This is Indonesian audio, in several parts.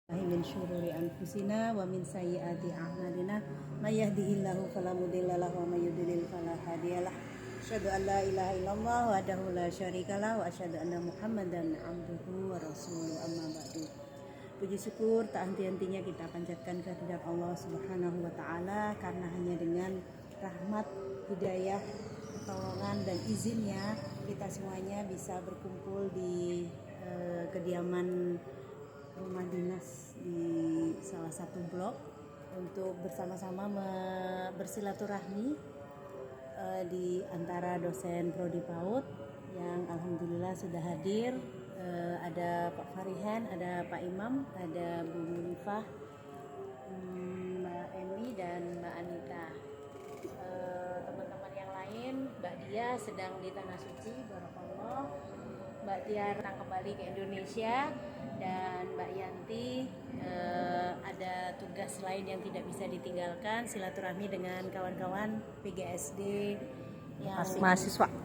Min syururi anfusina wa min sayyiati a'malina may yahdihillahu fala mudilla lahu wa may yudlil fala hadiyalah. Asyhadu an la ilaha illallah wahdahu la syarikalah wa asyhadu anna Muhammadan abduhu wa rasuluhu amma ba'du. Puji syukur tak henti-hentinya kita panjatkan kehadirat Allah Subhanahu wa taala karena hanya dengan rahmat, hidayah, pertolongan dan izinnya kita semuanya bisa berkumpul di kediaman rumah dinas di salah satu blok untuk bersama-sama bersilaturahmi di antara dosen Prodi PAUD yang alhamdulillah sudah hadir. Ada Pak Farihan, ada Pak Imam, ada Bu Munifah, Mbak Emi dan Mbak Anita. Teman-teman yang lain, Mbak Dia sedang di Tanah Suci, barakallah. Mbak Tia datang kembali ke Indonesia dan Mbak Yanti ada tugas lain yang tidak bisa ditinggalkan, silaturahmi dengan kawan-kawan PGSD yang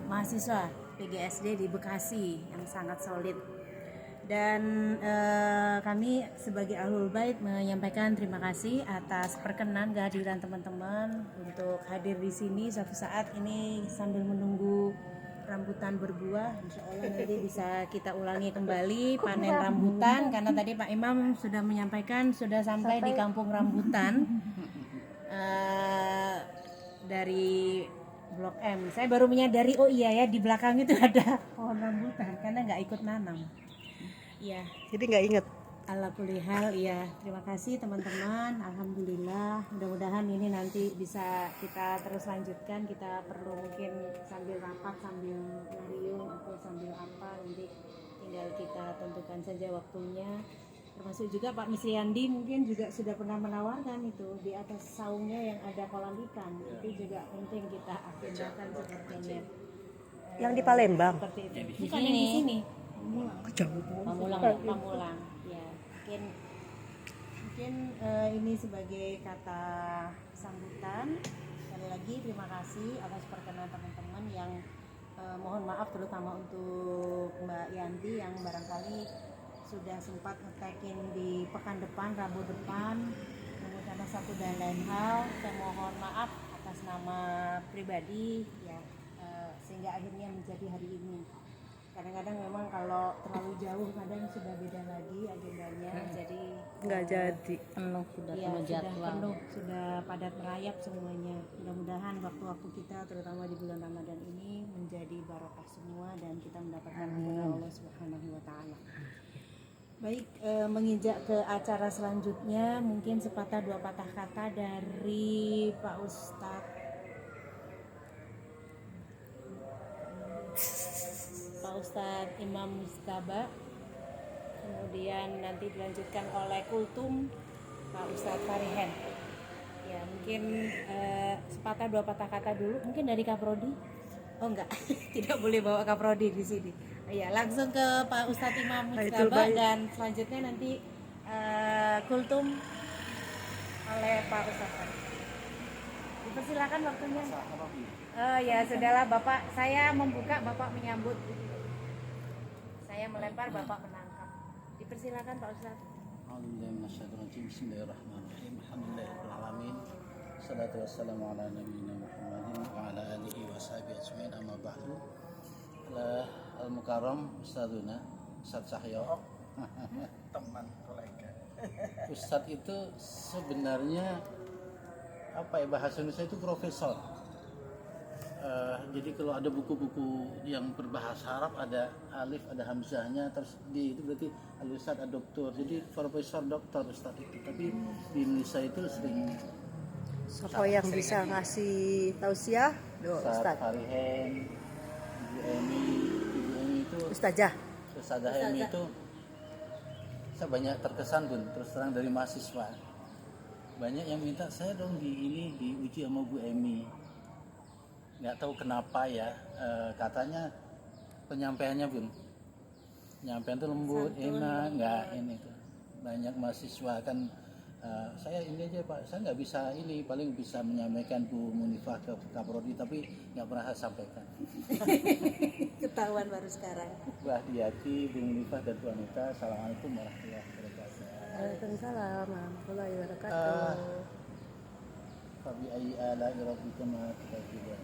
mahasiswa PGSD di Bekasi yang sangat solid. Dan kami sebagai Ahlul Bait menyampaikan terima kasih atas perkenan kehadiran teman-teman untuk hadir di sini suatu saat ini sambil menunggu rambutan berbuah. Insya Allah nanti bisa kita ulangi kembali panen rambutan karena tadi Pak Imam sudah menyampaikan sudah sampai di kampung rambutan dari Blok M. Saya baru menyadari oh iya ya di belakang itu ada pohon rambutan karena nggak ikut nanam. Iya. Jadi nggak inget. Ala kulli hal, ya terima kasih teman-teman. Alhamdulillah, mudah-mudahan ini nanti bisa kita terus lanjutkan. Kita perlu mungkin sambil rapat, sambil ngariung atau sambil apa, nanti tinggal kita tentukan saja waktunya. Termasuk juga Pak Misriandi mungkin juga sudah pernah menawarkan itu di atas saungnya yang ada kolam ikan. Itu juga penting kita agendakan sepertinya. Yang di Palembang. Seperti itu. Bukan yang di sini. Pamulang. Mungkin ini sebagai kata sambutan. Sekali lagi terima kasih atas perkenan teman-teman yang mohon maaf terutama untuk Mbak Yanti yang barangkali sudah sempat nge-tag-in di pekan depan, Rabu depan, kemudian ada satu dan lain hal. Saya mohon maaf atas nama pribadi ya, sehingga akhirnya menjadi hari ini. Kadang-kadang memang kalau terlalu jauh kadang sudah beda lagi agendanya, jadi nggak jadi penuh sudah ya, penuh sudah padat merayap semuanya. Mudah-mudahan waktu-waktu kita terutama di bulan Ramadan ini menjadi barokah semua dan kita mendapatkan anugerah Allah Subhanahu wa taala. Baik, menginjak ke acara selanjutnya mungkin sepatah dua patah kata dari Pak Ustadz Imam Mustaba, kemudian nanti dilanjutkan oleh Kultum Pak Ustadz Farihan. Ya mungkin sepatah dua patah kata dulu, mungkin dari Kaprodi. Oh enggak, tidak boleh bawa Kaprodi di sini. Ya langsung ke Pak Ustadz Imam Mustaba dan selanjutnya nanti Kultum oleh Pak Ustadz Farihan. Dipersilakan waktunya. Oh ya sudahlah Bapak, saya membuka, Bapak menyambut. Saya melempar, Bapak menangkap. Dipersilakan Pak Ustaz. Bismillahirrahmanirrahim. Alhamdulillahirrahmanirrahim. Salatu wassalamu ala nabiyina Muhammadin wa ala alihi wa sahbihi ajma'in amma ba'du. Al-Mukarram Ustadzuna Ustadz Cahyo. Teman kolega. Ustadz itu sebenarnya apa ya, bahasa Indonesia itu profesor. Jadi kalau ada buku-buku yang berbahasa Arab ada alif, ada hamzahnya, terus di itu berarti al-ustad, doktor. Jadi profesor, doktor, ustad itu. Tapi di Indonesia itu sering. Siapa yang bisa ngasih tausiah? Ustad Farihan, Ibu Emi itu. Ustazah Emi itu saya banyak terkesan Bun, terus terang dari mahasiswa. Banyak yang minta saya dong diuji sama Bu Emi. Nggak tahu kenapa ya, katanya penyampaiannya Bun, penyampaian itu lembut, enak, nggak ini tuh. Banyak mahasiswa kan, saya ini aja Pak, saya nggak bisa ini, paling bisa menyampaikan Bu Munifah ke Kaprodi, tapi nggak pernah saya sampaikan. Ketahuan baru sekarang. Bu Hadiati, Bu Munifah dan Bu Anita, assalamualaikum warahmatullahi wabarakatuh. Waalaikumsalam warahmatullahi wabarakatuh. Fabi ayyi ala'i rabbikuma tukadziban.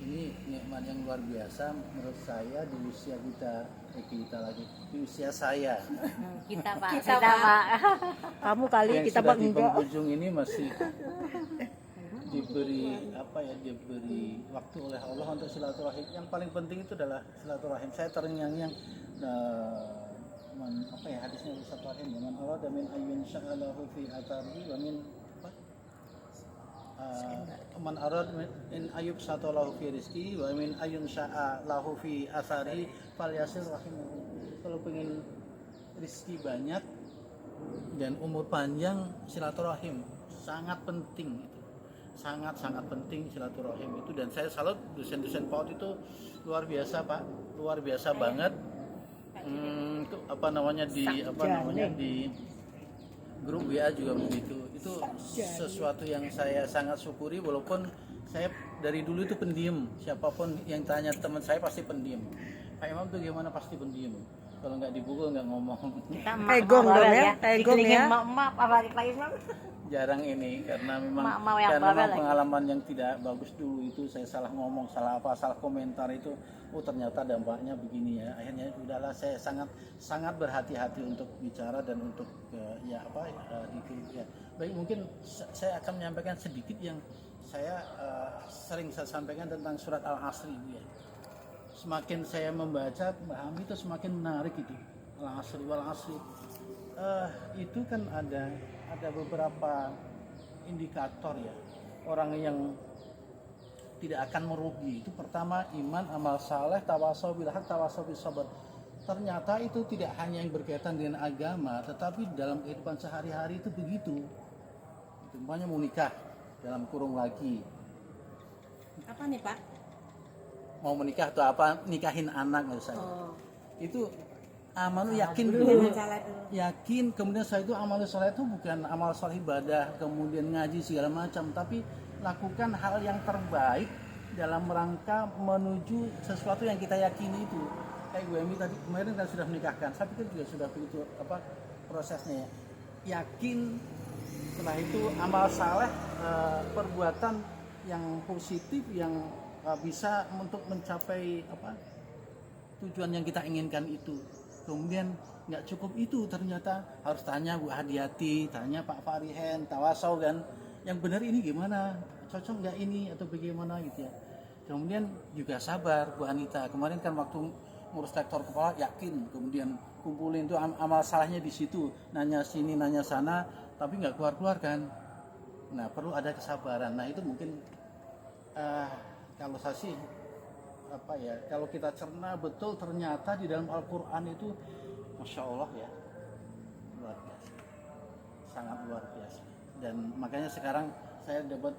Ini nikmat yang luar biasa menurut saya di usia di usia saya Kita Pak. Kamu kali yang kita sudah bak di enggak. penghujung ini masih diberi waktu oleh Allah untuk silaturahim. Yang paling penting itu adalah silaturahim. Saya terngiang-ngiang hadisnya silaturahim, man arada min ayyin sya'alahu fi atarihi wa min man arad in ayub satalahu fi rizki wa min ayun sya'a lahu fi asari falyasir rahimahu. Kalau pengen rizki banyak dan umur panjang, silaturahim sangat penting itu. Sangat penting silaturahim itu, dan saya salut dosen-dosen PAUD itu luar biasa Pak, luar biasa banget. Di grup WA juga begitu. Itu sesuatu yang saya sangat syukuri, walaupun saya dari dulu itu pendiam. Siapapun yang tanya teman saya pasti pendiam. Pak Imam tuh gimana, pasti pendiam. Kalau nggak dipukul nggak ngomong. Kayak gong dong ya, kayak gong ya. Emak-emak apalagi Pak Imam. Jarang ini karena memang Mau yang bawel lagi. pengalaman yang tidak bagus dulu itu, saya salah ngomong, salah komentar itu, ternyata dampaknya begini ya. Akhirnya udahlah, saya sangat berhati-hati untuk bicara dan untuk itu ya. Baik, mungkin saya akan menyampaikan sedikit yang saya sering saya sampaikan tentang surat Al-Asr itu ya. Semakin saya membaca, paham itu semakin menarik itu. Al-Asr wal Asr. Itu kan ada beberapa indikator ya, orang yang tidak akan merugi. Itu pertama, iman, amal saleh, tawasau bil haq, tawasau bis sabr. Ternyata itu tidak hanya yang berkaitan dengan agama, tetapi dalam kehidupan sehari-hari itu begitu. Itu umpamanya mau nikah, dalam kurung lagi. Apa nih Pak? Mau menikah atau apa, nikahin anak misalnya. Itu amanu yakin Jangan dulu. salah dulu. Yakin, kemudian setelah itu amal soleh itu bukan amal soleh ibadah, kemudian ngaji segala macam, tapi lakukan hal yang terbaik dalam rangka menuju sesuatu yang kita yakini itu. Kayak Bu Emi tadi kemarin kan sudah menikahkan, saya pikir juga sudah begitu prosesnya ya. Yakin, setelah itu amal saleh, perbuatan yang positif yang bisa untuk mencapai tujuan yang kita inginkan itu. Kemudian nggak cukup itu, ternyata harus tanya Bu Hadiati, tanya Pak Farihen, tawasau kan, yang benar ini gimana, cocok nggak ini atau bagaimana gitu ya. Kemudian juga sabar Bu Anita, kemarin kan waktu ngurus rektor kepala yakin, kemudian kumpulin tuh amal salahnya di situ, nanya sini nanya sana, tapi nggak keluar kan. Nah perlu ada kesabaran. Nah itu mungkin kalau saya sih kalau kita cerna betul, ternyata di dalam Al-Quran itu Masya Allah ya, luar biasa, sangat luar biasa. Dan makanya sekarang saya dapat,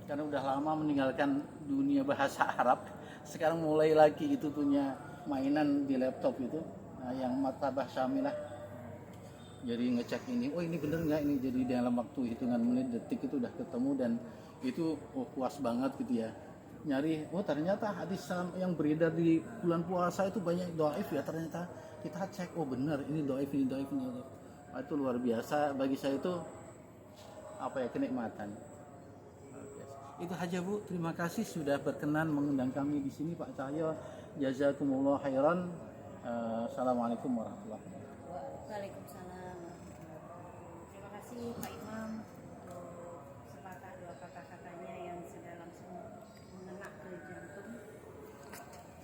karena udah lama meninggalkan dunia bahasa Arab, sekarang mulai lagi itu punya mainan di laptop itu, yang Maktabah Syamilah. Jadi ngecek ini, ini bener nggak ini, jadi dalam waktu hitungan menit detik itu udah ketemu, dan itu puas banget gitu ya. Nyari, ternyata hadis yang beredar di bulan puasa itu banyak dhaif ya, ternyata kita cek, benar ini dhaif, ini dhaif, ini dhaif. Itu luar biasa bagi saya, itu kenikmatan. Itu aja Bu, terima kasih sudah berkenan mengundang kami di sini Pak Cahyo. Jazakumullah khairan. Assalamualaikum warahmatullahi wabarakatuh. Waalaikumsalam. Terima kasih Pak Imam untuk sepatah dua kata-katanya yang sudah langsung mengena ke jantung.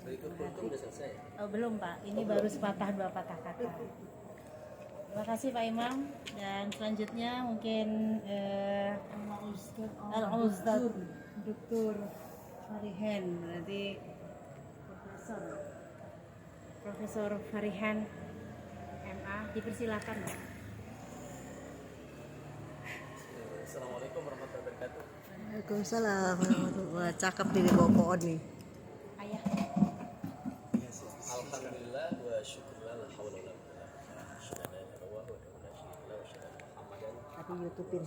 Berikut udah selesai. Belum Pak, ini baru sepatah dua patah kata. Terima kasih Pak Imam, dan selanjutnya mungkin Al-Ustaz Dr. Farihan, berarti Profesor Farihan MA, dipersilakan. Assalamualaikum warahmatullahi wabarakatuh. Waalaikumsalam warahmatullahi. Cakep nih pohon nih. Ayah. Alhamdulillah wa syukurlah la haula wala quwwata illa billah. Tapi YouTubein.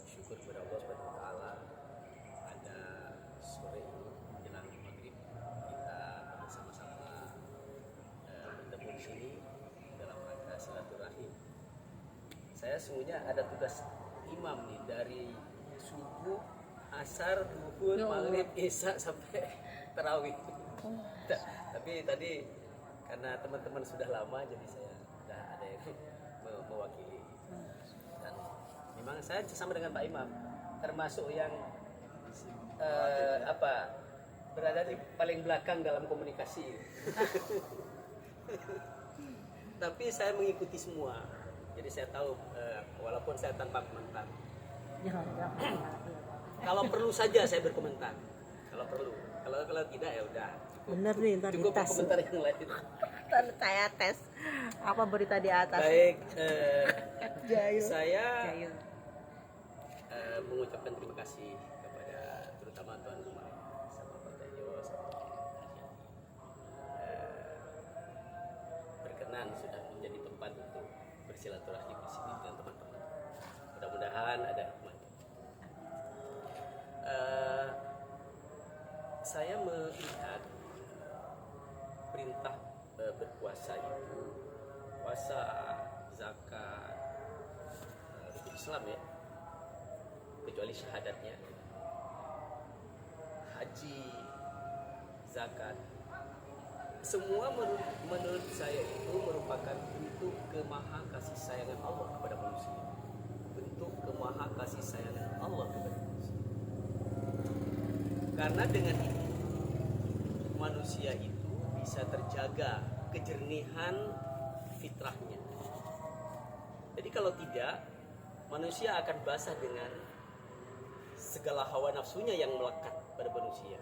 Syukur kepada Allah Subhanahu wa taala, pada sore menjelang maghrib kita bersama-sama bertemu di sini saya sungguhnya ada tugas imam nih dari subuh, asar, duhur, maghrib, isya sampai tarawih. Tapi tadi karena teman-teman sudah lama jadi saya sudah ada yang mewakili. Dan memang saya sama dengan Pak Imam, termasuk yang berada di paling belakang dalam komunikasi. Tapi saya mengikuti semua, jadi saya tahu walaupun saya tanpa komentar. Kalau perlu saja saya berkomentar, kalau perlu. Kalau tidak ya udah. Bener nih, ntar Cukup dites. komentar yang lain. Ntar saya tes apa berita di atas. Baik, Jayul. saya Jayul. mengucapkan terima kasih kepada terutama tuan rumah sama Pak Tejo sama berkenan sudah menjadi tempat untuk bersilaturahmi di sini dengan teman-teman. Mudah-mudahan ada hikmah. Saya melihat perintah berpuasa itu puasa, zakat, rukun Islam ya, kecuali syahadatnya, haji, zakat, semua menurut saya itu merupakan bentuk kemaha kasih sayangan Allah kepada manusia, bentuk kemaha kasih sayangan Allah kepada manusia. Karena dengan itu manusia itu bisa terjaga kejernihan fitrahnya. Jadi kalau tidak, manusia akan basah dengan segala hawa nafsunya yang melekat pada manusia.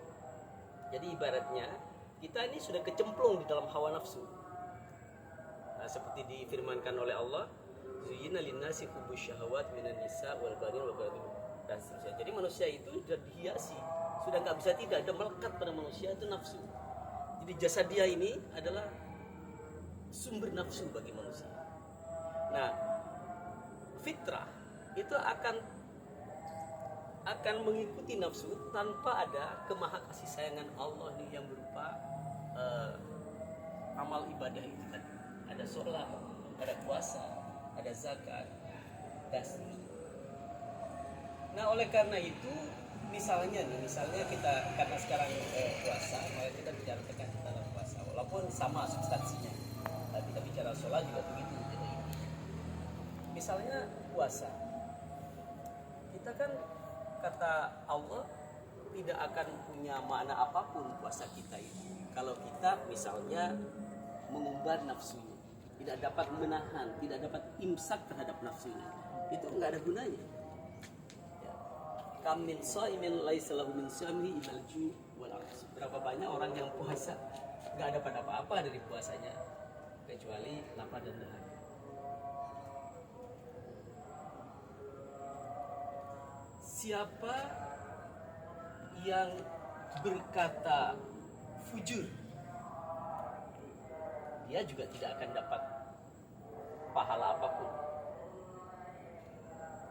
Jadi ibaratnya kita ini sudah kecemplung di dalam hawa nafsu. Nah, seperti difirmankan oleh Allah, "Zuyyina lin-nasi hubbus syahawat minan nisa wal banin wal qanatir." Dan seterusnya. Jadi manusia itu sudah dihiasi, sudah nggak bisa tidak, sudah melekat pada manusia itu nafsu. Jadi jasad dia ini adalah sumber nafsu bagi manusia. Nah, fitrah itu akan mengikuti nafsu tanpa ada kemaha kasih sayangan Allah nih yang berupa amal ibadah itu kan. Ada sholat, ada puasa, ada zakat, dan seterusnya. Nah, oleh karena itu misalnya kita karena sekarang puasa, maka kita bicara tekan dalam puasa walaupun sama substansinya. Kita bicara sholat juga begitu. Jadi, misalnya puasa, kita kan kata Allah tidak akan punya makna apapun puasa kita ini kalau kita misalnya mengumbar nafsunya, tidak dapat menahan, tidak dapat imsak terhadap nafsunya, itu nggak ada gunanya. Kam min shaimin laisa lahu min siyamihi illal ju' wal 'atas. Berapa banyak orang yang puasa nggak dapat apa-apa dari puasanya kecuali lapar dan dahaga. Siapa yang berkata fujur, dia juga tidak akan dapat pahala apapun.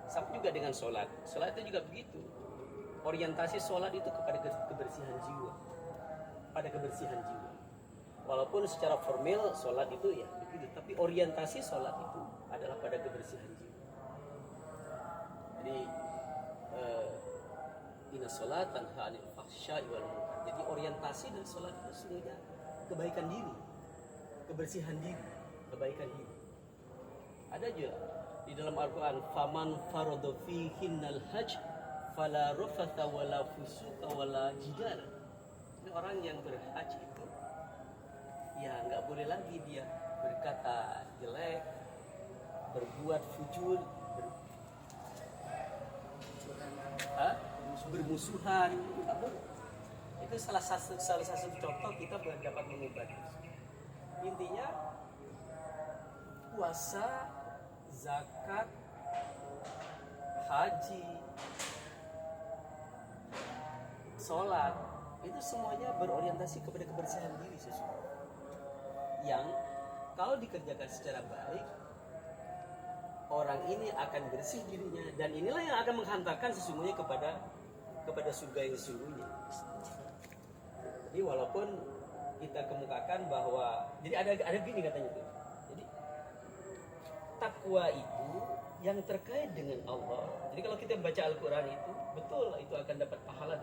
Sama juga dengan sholat. Sholat itu juga begitu. Orientasi sholat itu kepada kebersihan jiwa. Pada kebersihan jiwa. Walaupun secara formal sholat itu ya begitu, tapi orientasi sholat itu adalah pada kebersihan jiwa. Jadi inna sholat tanha 'anil fahsya'i wal munkar. Jadi orientasi dari sholat itu sesungguhnya kebaikan diri, kebersihan diri, kebaikan diri. Ada juga di dalam Al-Quran, faman farada fihinnal hajj fala rafatha wala fusuqa wala jidal. Ini orang yang berhaji itu ya nggak boleh lagi dia berkata jelek, berbuat fujur, bermusuhan, nggak boleh. Itu salah satu contoh kita dapat mengubah. Intinya puasa, zakat, haji, sholat, itu semuanya berorientasi kepada kebersihan diri sesungguhnya. Yang kalau dikerjakan secara baik, orang ini akan bersih dirinya, dan inilah yang akan menghantarkan sesungguhnya kepada surga yang sesungguhnya. Jadi walaupun kita kemukakan bahwa, jadi ada gini katanya tuh. Jadi takwa itu yang terkait dengan Allah. Jadi kalau kita baca Al-Quran itu betul itu akan dapat pahala dan